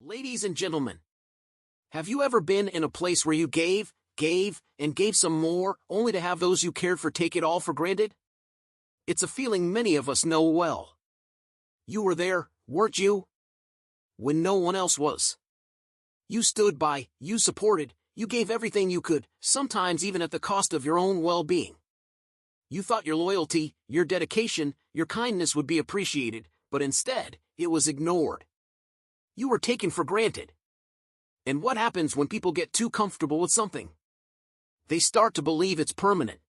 Ladies and gentlemen, have you ever been in a place where you gave, and gave some more, only to have those you cared for take it all for granted? It's a feeling many of us know well. You were there, weren't you? When no one else was. You stood by, you supported, you gave everything you could, sometimes even at the cost of your own well-being. You thought your loyalty, your dedication, your kindness would be appreciated, but instead, it was ignored. You were taken for granted. And what happens when people get too comfortable with something? They start to believe it's permanent.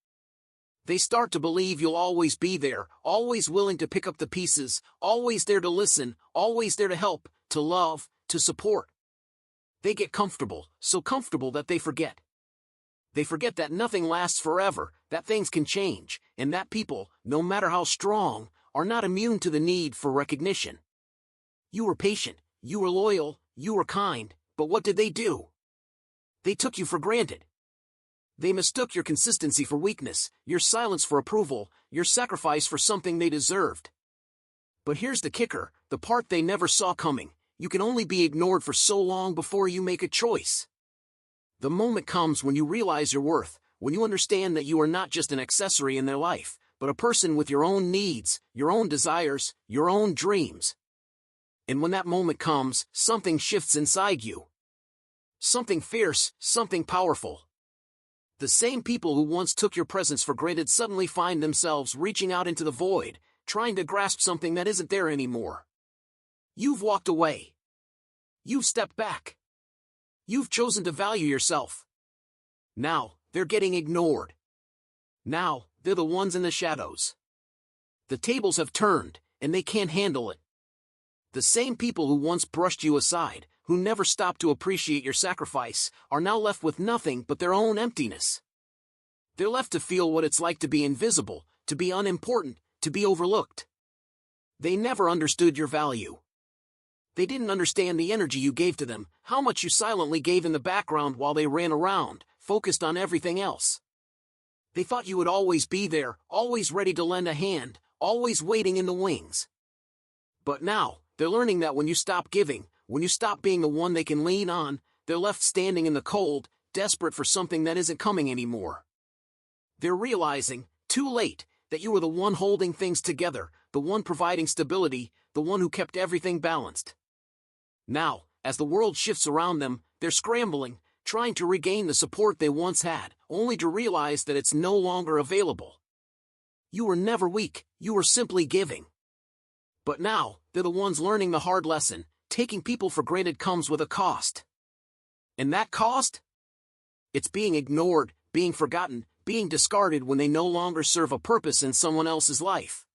They start to believe you'll always be there, always willing to pick up the pieces, always there to listen, always there to help, to love, to support. They get comfortable, so comfortable that they forget. They forget that nothing lasts forever, that things can change, and that people, no matter how strong, are not immune to the need for recognition. You were patient, you were loyal, you were kind, but what did they do? They took you for granted. They mistook your consistency for weakness, your silence for approval, your sacrifice for something they deserved. But here's the kicker, the part they never saw coming. You can only be ignored for so long before you make a choice. The moment comes when you realize your worth, when you understand that you are not just an accessory in their life, but a person with your own needs, your own desires, your own dreams. And when that moment comes, something shifts inside you. Something fierce, something powerful. The same people who once took your presence for granted suddenly find themselves reaching out into the void, trying to grasp something that isn't there anymore. You've walked away. You've stepped back. You've chosen to value yourself. Now, they're getting ignored. Now, they're the ones in the shadows. The tables have turned, and they can't handle it. The same people who once brushed you aside, who never stopped to appreciate your sacrifice, are now left with nothing but their own emptiness. They're left to feel what it's like to be invisible, to be unimportant, to be overlooked. They never understood your value. They didn't understand the energy you gave to them, how much you silently gave in the background while they ran around, focused on everything else. They thought you would always be there, always ready to lend a hand, always waiting in the wings. But now, they're learning that when you stop giving, when you stop being the one they can lean on, they're left standing in the cold, desperate for something that isn't coming anymore. They're realizing, too late, that you were the one holding things together, the one providing stability, the one who kept everything balanced. Now, as the world shifts around them, they're scrambling, trying to regain the support they once had, only to realize that it's no longer available. You were never weak, you were simply giving. But now, they're the ones learning the hard lesson. Taking people for granted comes with a cost. And that cost? It's being ignored, being forgotten, being discarded when they no longer serve a purpose in someone else's life.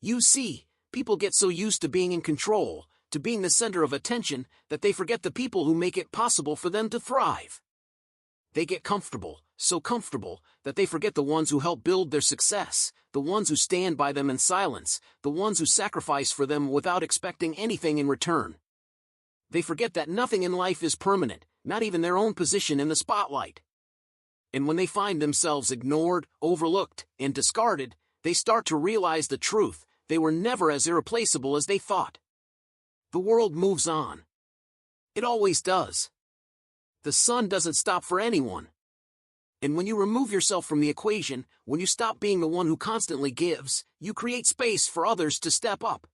You see, people get so used to being in control, to being the center of attention, that they forget the people who make it possible for them to thrive. They get comfortable, so comfortable, that they forget the ones who help build their success, the ones who stand by them in silence, the ones who sacrifice for them without expecting anything in return. They forget that nothing in life is permanent, not even their own position in the spotlight. And when they find themselves ignored, overlooked, and discarded, they start to realize the truth: they were never as irreplaceable as they thought. The world moves on. It always does. The sun doesn't stop for anyone. And when you remove yourself from the equation, when you stop being the one who constantly gives, you create space for others to step up.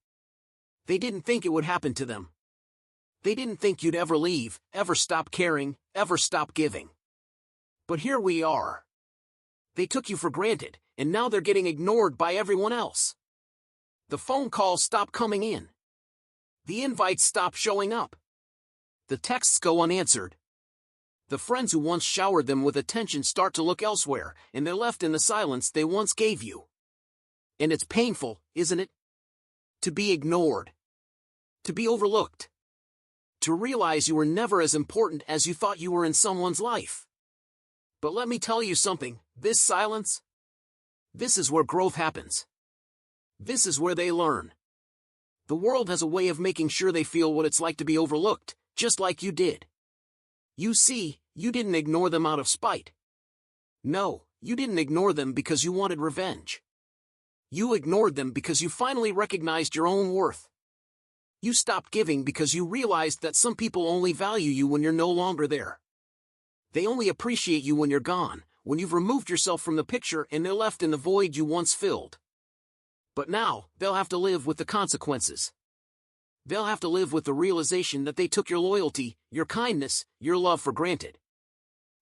They didn't think it would happen to them. They didn't think you'd ever leave, ever stop caring, ever stop giving. But here we are. They took you for granted, and now they're getting ignored by everyone else. The phone calls stop coming in. The invites stop showing up. The texts go unanswered. The friends who once showered them with attention start to look elsewhere, and they're left in the silence they once gave you. And it's painful, isn't it? To be ignored. To be overlooked. To realize you were never as important as you thought you were in someone's life. But let me tell you something, this silence, this is where growth happens. This is where they learn. The world has a way of making sure they feel what it's like to be overlooked, just like you did. You see, you didn't ignore them out of spite. No, you didn't ignore them because you wanted revenge. You ignored them because you finally recognized your own worth. You stopped giving because you realized that some people only value you when you're no longer there. They only appreciate you when you're gone, when you've removed yourself from the picture and they're left in the void you once filled. But now, they'll have to live with the consequences. They'll have to live with the realization that they took your loyalty, your kindness, your love for granted.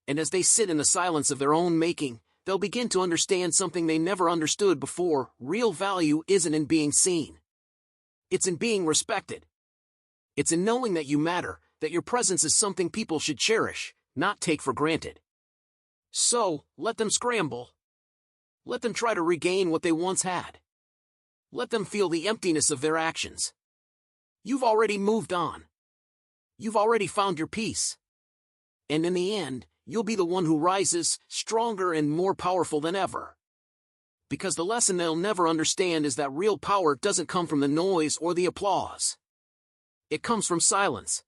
And as they sit in the silence of their own making, they'll begin to understand something they never understood before. Real value isn't in being seen. It's in being respected. It's in knowing that you matter, that your presence is something people should cherish, not take for granted. So, let them scramble. Let them try to regain what they once had. Let them feel the emptiness of their actions. You've already moved on. You've already found your peace. And in the end, you'll be the one who rises, stronger and more powerful than ever. Because the lesson they'll never understand is that real power doesn't come from the noise or the applause. It comes from silence.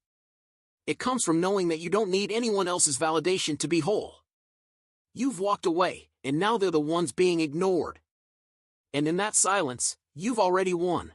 It comes from knowing that you don't need anyone else's validation to be whole. You've walked away, and now they're the ones being ignored. And in that silence, you've already won.